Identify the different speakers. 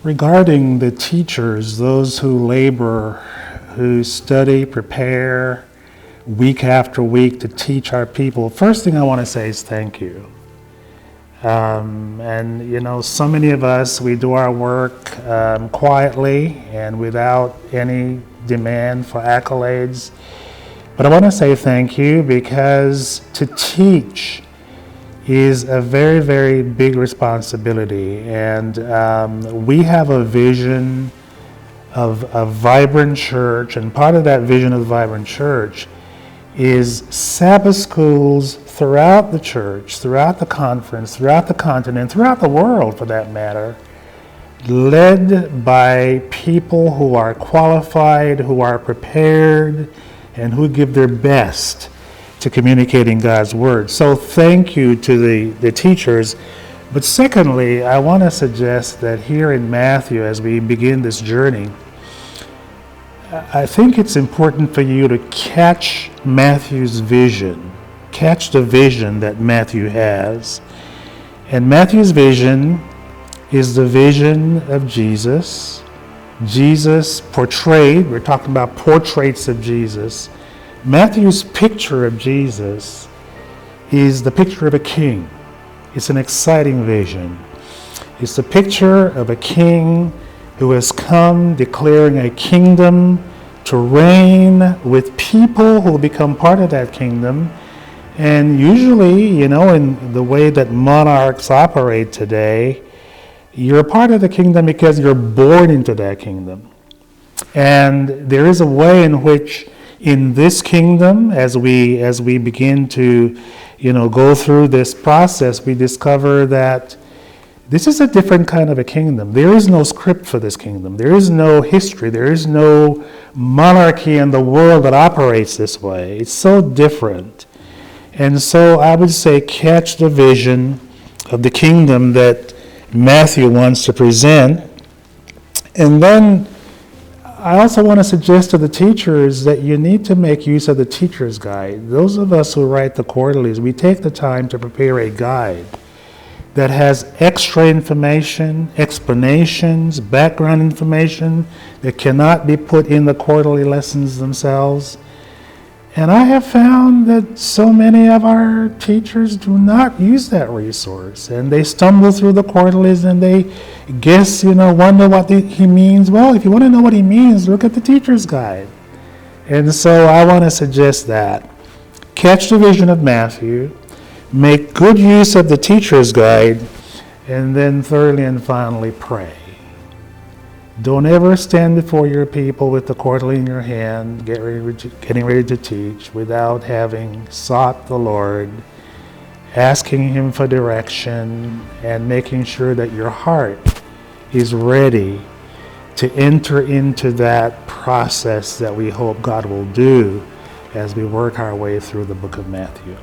Speaker 1: regarding the teachers, those who labor, who study, prepare week after week to teach our people, first thing I want to say is thank you. And you know, so many of us, we do our work quietly and without any demand for accolades. But I want to say thank you, because to teach is a very, very big responsibility. And we have a vision of a vibrant church, and part of that vision of the vibrant church is Sabbath schools throughout the church, throughout the conference, throughout the continent, throughout the world for that matter, led by people who are qualified, who are prepared, and who give their best to communicating God's word. So thank you to the teachers. But secondly, I want to suggest that here in Matthew, as we begin this journey, I think it's important for you to catch Matthew's vision, catch the vision that Matthew has. And Matthew's vision is the vision of Jesus. Jesus portrayed, we're talking about portraits of Jesus. Matthew's picture of Jesus is the picture of a king. It's an exciting vision. It's a picture of a king who has come declaring a kingdom to reign with people who will become part of that kingdom. And usually, you know, in the way that monarchs operate today, you're a part of the kingdom because you're born into that kingdom. And there is a way in which in this kingdom, as we begin to, you know, go through this process, we discover that this is a different kind of a kingdom. There is no script for this kingdom. There is no history. There is no monarchy in the world that operates this way. It's so different. And so I would say catch the vision of the kingdom that Matthew wants to present. And then I also want to suggest to the teachers that you need to make use of the teacher's guide. Those of us who write the quarterlies, we take the time to prepare a guide that has extra information, explanations, background information that cannot be put in the quarterly lessons themselves. And I have found that so many of our teachers do not use that resource, and they stumble through the quarterlies and they guess, wonder what he means. Well, if you want to know what he means, look at the teacher's guide. And so I want to suggest that. Catch the vision of Matthew, make good use of the teacher's guide, and then thirdly and finally, pray. Don't ever stand before your people with the quarterly in your hand, getting ready to teach, without having sought the Lord, asking Him for direction, and making sure that your heart is ready to enter into that process that we hope God will do as we work our way through the book of Matthew.